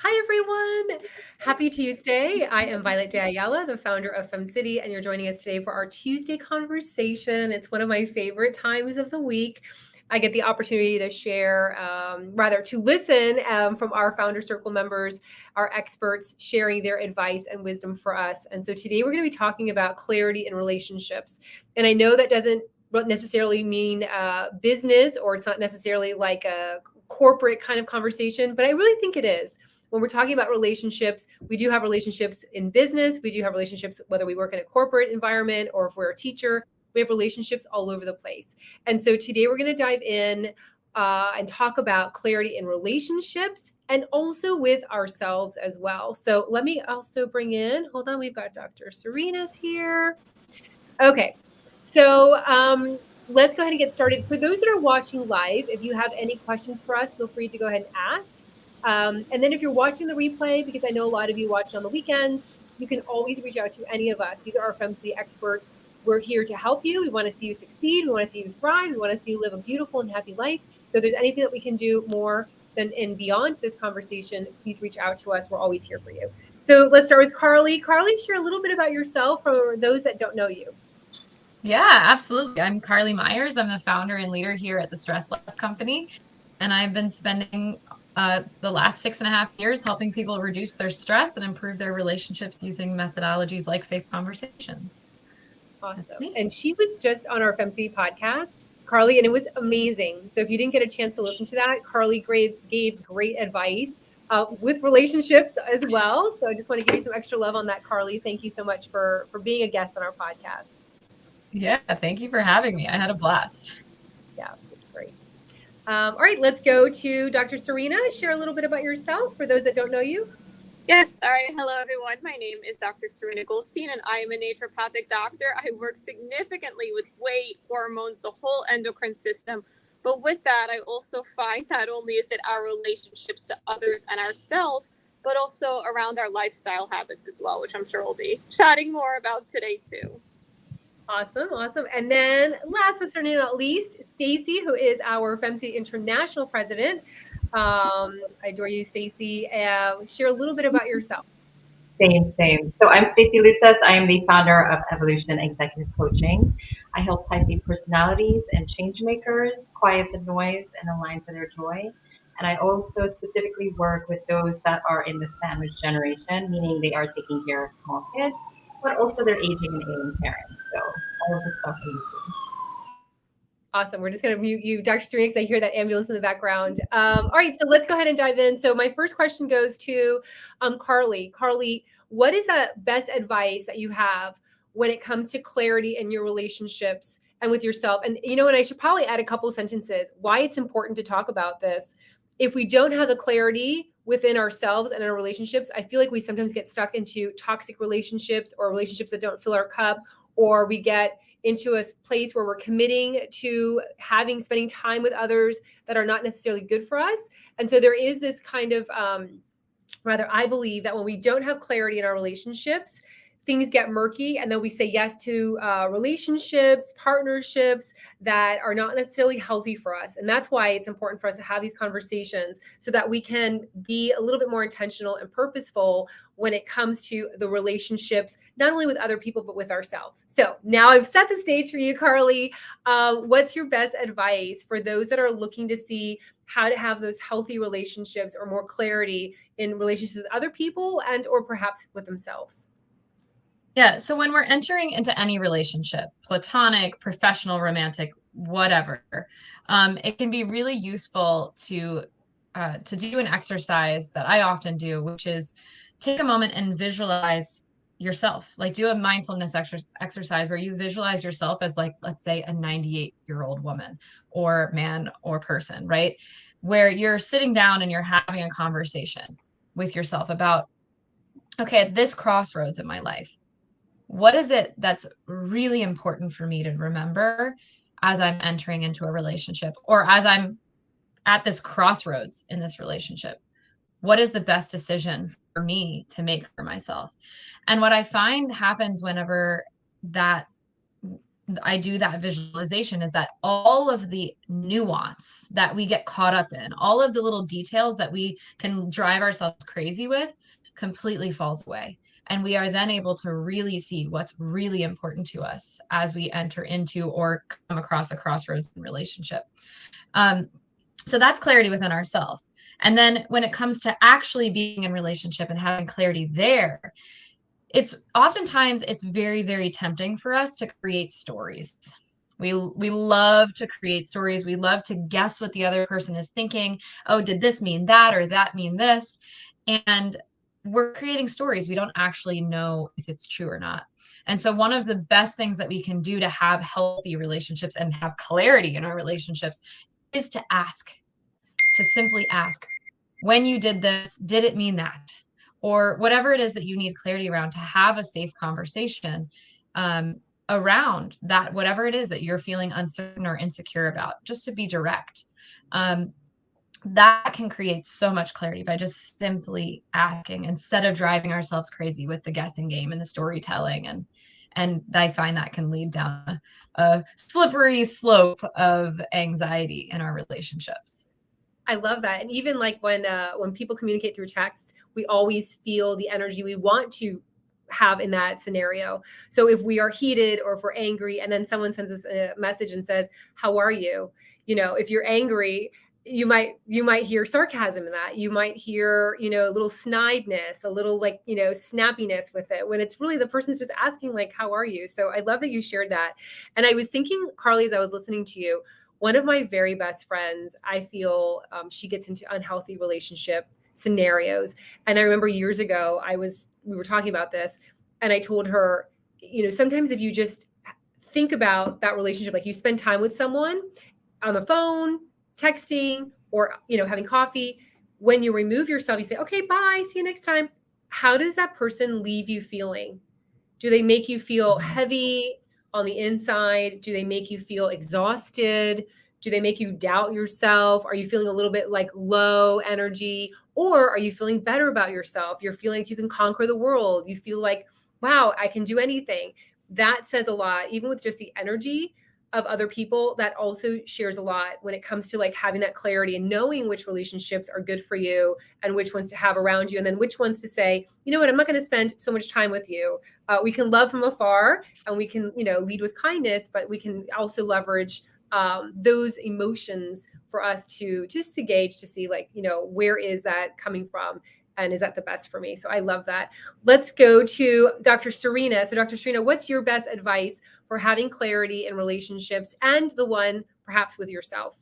Hi, everyone. Happy Tuesday. I am Violette Ayala, the founder of FemCity, and you're joining us today for our Tuesday conversation. It's one of my favorite times of the week. I get the opportunity to share, to listen from our Founder Circle members, our experts sharing their advice and wisdom for us. And so today we're going to be talking about clarity in relationships. And I know that doesn't necessarily mean business, or it's not necessarily like a corporate kind of conversation, but I really think it is. When we're talking about relationships, we do have relationships in business. We do have relationships, whether we work in a corporate environment or if we're a teacher, we have relationships all over the place. And so today we're going to dive in and talk about clarity in relationships and also with ourselves as well. So let me also bring in, hold on, we've got Dr. Serena's here. Okay. So let's go ahead and get started. For those that are watching live, if you have any questions for us, feel free to go ahead and ask. And then if you're watching the replay, because I know a lot of you watch on the weekends, you can always reach out to any of us. These are our FemCity experts. We're here to help you. We want to see you succeed. We want to see you thrive. We want to see you live a beautiful and happy life. So if there's anything that we can do more than and beyond this conversation, please reach out to us. We're always here for you. So let's start with Carlee. Carlee, share a little bit about yourself for those that don't know you. Yeah, absolutely. I'm Carlee Myers. I'm the founder and leader here at the Stress Less Company. And I've been spending the last 6.5 years helping people reduce their stress and improve their relationships using methodologies like safe conversations. That's Awesome. me. And she was just on our FemCity podcast, Carlee, and it was amazing. So if you didn't get a chance to listen to that, Carlee gave great advice with relationships as well. So I just want to give you some extra love on that, Carlee. Thank you so much for being a guest on our podcast. Yeah, thank you for having me. I had a blast. Yeah, it's great. All right, let's go to Dr. Serena. Share a little bit about yourself for those that don't know you. Yes. All right. Hello, everyone. My name is Dr. Serena Goldstein, and I am a naturopathic doctor. I work significantly with weight, hormones, the whole endocrine system. But with that, I also find not only is it our relationships to others and ourselves, but also around our lifestyle habits as well, which I'm sure we'll be chatting more about today, too. Awesome. And then last but certainly not least, Stacey, who is our FemCity International President. I adore you, Stacey. Share a little bit about yourself. Same. So I'm Stacey Luces. I am the founder of Evolution Executive Coaching. I help type A personalities and change makers quiet the noise and align to their joy. And I also specifically work with those that are in the sandwich generation, meaning they are taking care of small kids, but also they're aging and ailing parents. So all of the stuff that you see. Awesome. We're just going to mute you, Dr. Serena, because I hear that ambulance in the background. All right, so let's go ahead and dive in. So my first question goes to Carlee. Carlee, what is the best advice that you have when it comes to clarity in your relationships and with yourself? And, and I should probably add a couple of sentences, why it's important to talk about this. If we don't have the clarity within ourselves and our relationships, I feel like we sometimes get stuck into toxic relationships or relationships that don't fill our cup, or we get into a place where we're committing to spending time with others that are not necessarily good for us. And so there is this kind of, I believe that when we don't have clarity in our relationships, things get murky, and then we say yes to relationships, partnerships that are not necessarily healthy for us. And that's why it's important for us to have these conversations so that we can be a little bit more intentional and purposeful when it comes to the relationships, not only with other people, but with ourselves. So now I've set the stage for you, Carlee. What's your best advice for those that are looking to see how to have those healthy relationships or more clarity in relationships with other people and or perhaps with themselves? Yeah, so when we're entering into any relationship, platonic, professional, romantic, whatever, it can be really useful to do an exercise that I often do, which is take a moment and visualize yourself. Like do a mindfulness exercise where you visualize yourself as, like, let's say a 98-year-old woman or man or person, right? Where you're sitting down and you're having a conversation with yourself about, okay, at this crossroads in my life, what is it that's really important for me to remember as I'm entering into a relationship, or as I'm at this crossroads in this relationship? What is the best decision for me to make for myself? And what I find happens whenever that I do that visualization is that all of the nuance that we get caught up in, all of the little details that we can drive ourselves crazy with completely falls away. And we are then able to really see what's really important to us as we enter into or come across a crossroads in relationship. So that's clarity within ourselves. And then when it comes to actually being in relationship and having clarity there, it's oftentimes it's very, very tempting for us to create stories. We love to create stories. We love to guess what the other person is thinking. Oh, did this mean that or that mean this? And we're creating stories. We don't actually know if it's true or not. And so one of the best things that we can do to have healthy relationships and have clarity in our relationships is to ask, to simply ask, when you did this, did it mean that? Or whatever it is that you need clarity around, to have a safe conversation around that, whatever it is that you're feeling uncertain or insecure about, just to be direct. That can create so much clarity by just simply asking instead of driving ourselves crazy with the guessing game and the storytelling. And I find that can lead down a slippery slope of anxiety in our relationships. I love that. And even like when people communicate through text, we always feel the energy we want to have in that scenario. So if we are heated or if we're angry and then someone sends us a message and says, "How are you?" If you're angry, you might hear sarcasm in that. You might hear, a little snideness, a little like, snappiness with it, when it's really the person's just asking like, "How are you?" So I love that you shared that. And I was thinking, Carlee, as I was listening to you, one of my very best friends, I feel she gets into unhealthy relationship scenarios. And I remember years ago, we were talking about this, and I told her, sometimes if you just think about that relationship, like you spend time with someone on the phone, texting, or, having coffee, when you remove yourself, you say, "Okay, bye, see you next time." How does that person leave you feeling? Do they make you feel heavy on the inside? Do they make you feel exhausted? Do they make you doubt yourself? Are you feeling a little bit like low energy? Or are you feeling better about yourself? You're feeling like you can conquer the world. You feel like, wow, I can do anything. That says a lot, even with just the energy of other people. That also shares a lot when it comes to like having that clarity and knowing which relationships are good for you and which ones to have around you, and then which ones to say, "You know what, I'm not going to spend so much time with you." We can love from afar, and we can, lead with kindness, but we can also leverage those emotions for us to just to gauge, to see like, where is that coming from? And is that the best for me? So I love that. Let's go to Dr. Serena. So Dr. Serena, what's your best advice for having clarity in relationships, and the one perhaps with yourself?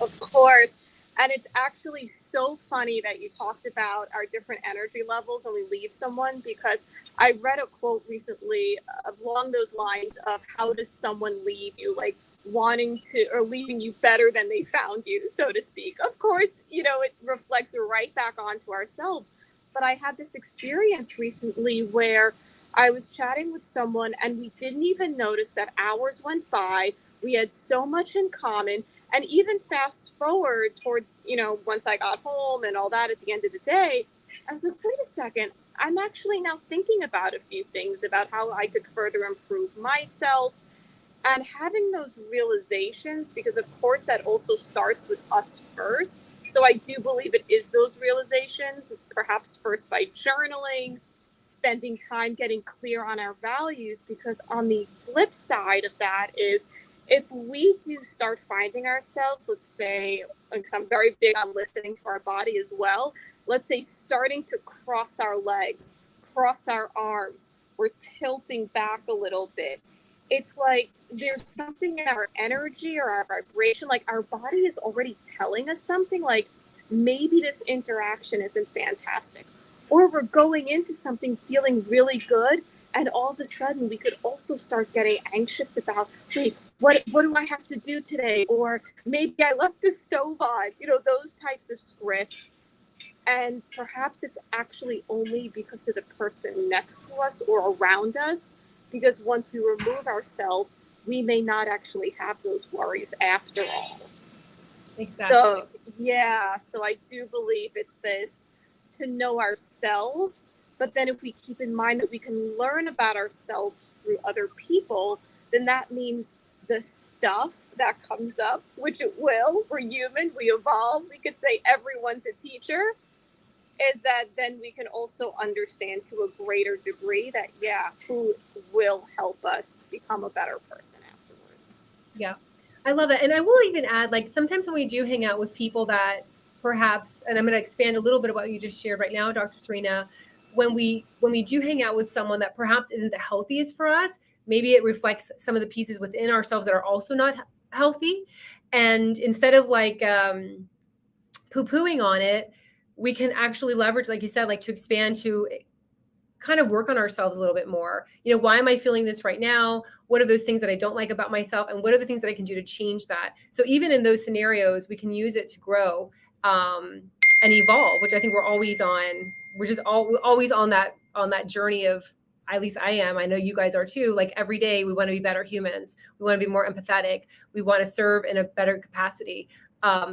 Of course. And it's actually so funny that you talked about our different energy levels when we leave someone, because I read a quote recently along those lines of, how does someone leave you? Like wanting to, or leaving you better than they found you, so to speak. Of course, it reflects right back onto ourselves. But I had this experience recently where I was chatting with someone and we didn't even notice that hours went by. We had so much in common. And even fast forward towards, once I got home and all that at the end of the day, I was like, wait a second, I'm actually now thinking about a few things about how I could further improve myself. And having those realizations, because of course that also starts with us first. So I do believe it is those realizations, perhaps first by journaling, spending time getting clear on our values, because on the flip side of that is, if we do start finding ourselves, let's say, because I'm very big on listening to our body as well, let's say starting to cross our legs, cross our arms, we're tilting back a little bit. It's like there's something in our energy or our vibration, like our body is already telling us something, like maybe this interaction isn't fantastic. Or we're going into something feeling really good, and all of a sudden we could also start getting anxious about, wait, what do I have to do today? Or maybe I left the stove on, those types of scripts. And perhaps it's actually only because of the person next to us or around us, because once we remove ourselves, we may not actually have those worries after all. Exactly. So, yeah, so I do believe it's this, to know ourselves. But then if we keep in mind that we can learn about ourselves through other people, then that means the stuff that comes up, which it will, we're human, we evolve, we could say everyone's a teacher, is that then we can also understand to a greater degree that, who will help us become a better person afterwards. Yeah, I love that. And I will even add, like, sometimes when we do hang out with people that perhaps, and I'm going to expand a little bit about what you just shared right now, Dr. Serena, when we do hang out with someone that perhaps isn't the healthiest for us, maybe it reflects some of the pieces within ourselves that are also not healthy. And instead of like poo-pooing on it, we can actually leverage, like you said, like to expand, to kind of work on ourselves a little bit more. You know, why am I feeling this right now? What are those things that I don't like about myself? And what are the things that I can do to change that? So even in those scenarios, we can use it to grow and evolve, which I think we're always on. We're just always on that journey of, at least I am. I know you guys are too. Like every day we want to be better humans. We want to be more empathetic. We want to serve in a better capacity.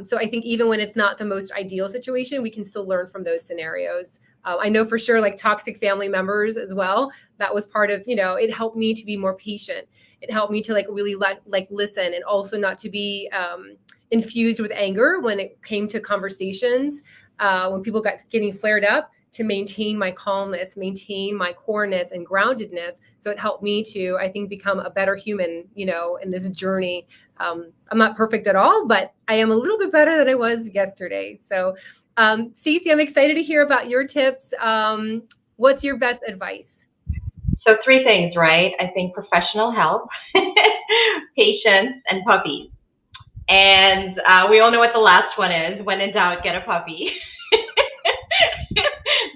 So I think even when it's not the most ideal situation, we can still learn from those scenarios. I know for sure, like toxic family members as well, that was part of, you know, it helped me to be more patient. It helped me to like really like listen, and also not to be infused with anger when it came to conversations, when people got getting flared up, to maintain my calmness, maintain my coreness and groundedness. So it helped me to, I think, become a better human, you know, in this journey. I'm not perfect at all, but I am a little bit better than I was yesterday. So, Stacey, I'm excited to hear about your tips. What's your best advice? So 3 things, right? I think professional help, patience, and puppies. And we all know what the last one is. When in doubt, get a puppy.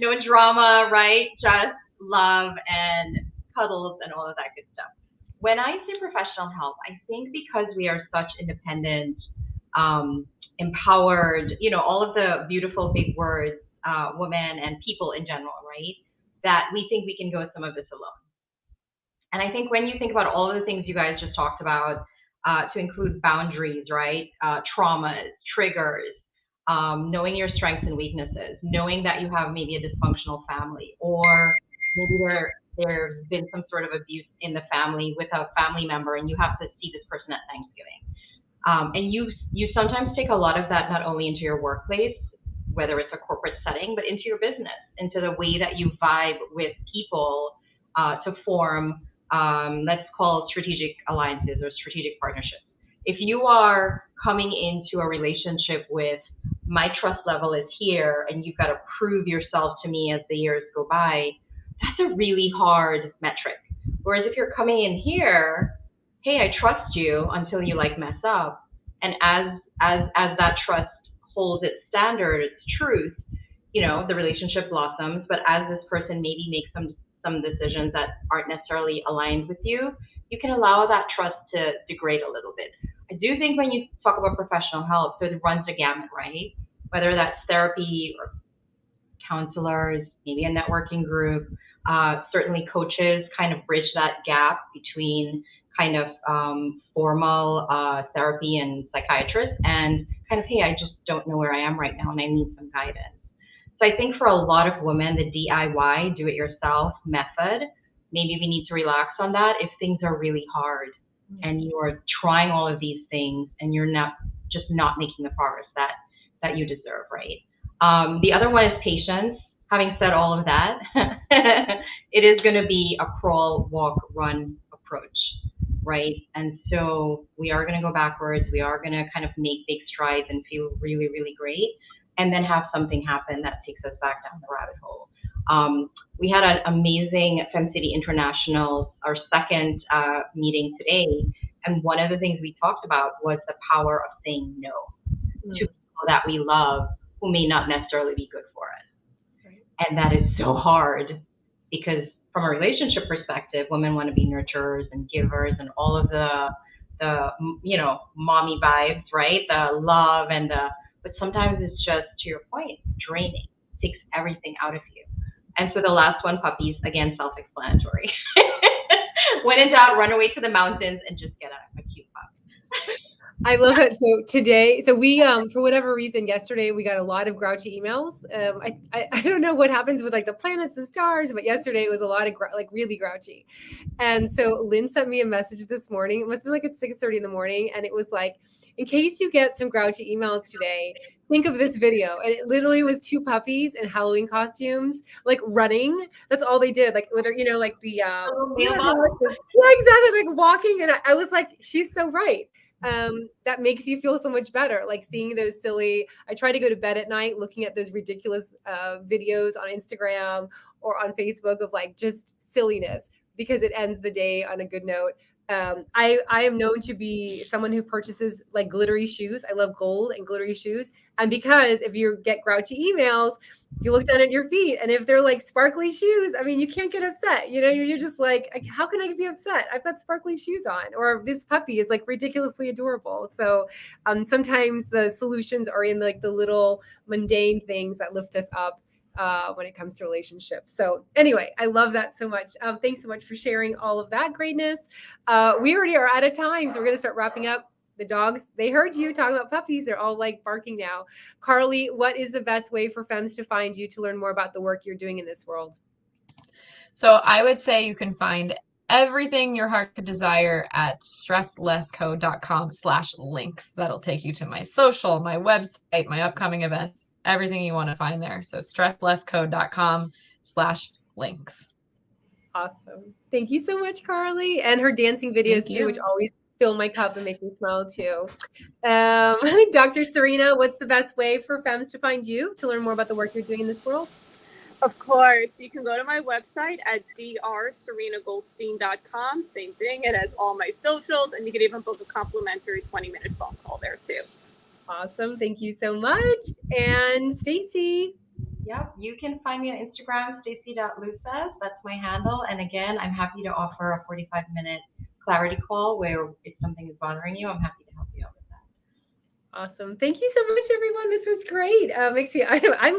No drama, right? Just love and cuddles and all of that good stuff. When I say professional help, I think because we are such independent, empowered, you know, all of the beautiful big words, women and people in general, right? That we think we can go some of this alone. And I think when you think about all of the things you guys just talked about, to include boundaries, right? Traumas, triggers, knowing your strengths and weaknesses, knowing that you have maybe a dysfunctional family, or maybe there's been some sort of abuse in the family with a family member, and you have to see this person at Thanksgiving. And you sometimes take a lot of that not only into your workplace, whether it's a corporate setting, but into your business, into the way that you vibe with people to form, let's call strategic alliances or strategic partnerships. If you are coming into a relationship with, my trust level is here, and you've got to prove yourself to me as the years go by, that's a really hard metric. Whereas if you're coming in here, hey, I trust you until you like mess up, and as that trust holds its standard, its truth, you know, the relationship blossoms. But as this person maybe makes some decisions that aren't necessarily aligned with you, you can allow that trust to degrade a little bit. I do think when you talk about professional help, so it runs the gamut, right? Whether that's therapy or counselors, maybe a networking group, certainly coaches kind of bridge that gap between kind of formal therapy and psychiatrists, and kind of, hey, I just don't know where I am right now and I need some guidance. So I think for a lot of women, the DIY, do-it-yourself method, maybe we need to relax on that if things are really hard and you are trying all of these things and you're not making the progress that you deserve, right? The other one is patience. Having said all of that, it is going to be a crawl, walk, run approach, right? And so we are going to go backwards. We are going to kind of make big strides and feel really, really great, and then have something happen that takes us back down the rabbit hole. We had an amazing FemCity International, our second meeting today, and one of the things we talked about was the power of saying no to people that we love who may not necessarily be good for us. Right. And that is so hard, because from a relationship perspective, women want to be nurturers and givers and all of the you know, mommy vibes, right? The love and but sometimes it's just, to your point, draining. It takes everything out of you. And so the last one, puppies, again, self-explanatory. When in doubt, run away to the mountains and just get a cute pup. I love it. So today, we for whatever reason, yesterday we got a lot of grouchy emails. I don't know what happens with like the planets, the stars, but yesterday it was a lot of like really grouchy. And so Lynn sent me a message this morning. It must be like at 6:30 in the morning, and it was like, in case you get some grouchy emails today, think of this video. And it literally was two puppies in Halloween costumes, like running. That's all they did. Like whether like the yeah, exactly, like walking. And I was like, she's so right. That makes you feel so much better. Like seeing those silly, I try to go to bed at night looking at those ridiculous videos on Instagram or on Facebook of like just silliness, because it ends the day on a good note. I am known to be someone who purchases like glittery shoes. I love gold and glittery shoes. And because if you get grouchy emails, you look down at your feet, and if they're like sparkly shoes, I mean, you can't get upset. You're just like, how can I be upset? I've got sparkly shoes on, or this puppy is like ridiculously adorable. So sometimes the solutions are in like the little mundane things that lift us up when it comes to relationships. So anyway, I love that so much. Thanks so much for sharing all of that greatness. We already are out of time, so we're going to start wrapping up. The dogs, they heard you talking about puppies. They're all like barking now. Carlee, what is the best way for femmes to find you to learn more about the work you're doing in this world? So I would say you can find everything your heart could desire at stresslessco.com/links. That'll take you to my social, my website, my upcoming events, everything you want to find there. So stresslessco.com/links. Awesome. Thank you so much, Carlee. And her dancing videos too, which always fill my cup and make me smile too. Dr. Serena, what's the best way for femmes to find you to learn more about the work you're doing in this world? Of course, you can go to my website at drserenagoldstein.com. Same thing. It has all my socials, and you can even book a complimentary 20-minute phone call there too. Awesome. Thank you so much. And Stacey. Yep, you can find me on Instagram, stacey.luces. That's my handle. And again, I'm happy to offer a 45-minute clarity call where if something is bothering you, I'm happy to help you out with that. Awesome. Thank you so much, everyone. This was great. I'm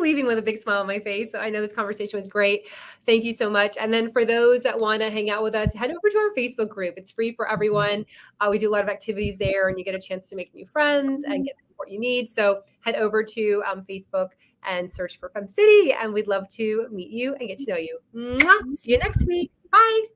leaving with a big smile on my face. So I know this conversation was great. Thank you so much. And then for those that want to hang out with us, head over to our Facebook group. It's free for everyone. We do a lot of activities there, and you get a chance to make new friends and get the support you need. So head over to Facebook and search for FemCity, and we'd love to meet you and get to know you. Mwah! See you next week. Bye.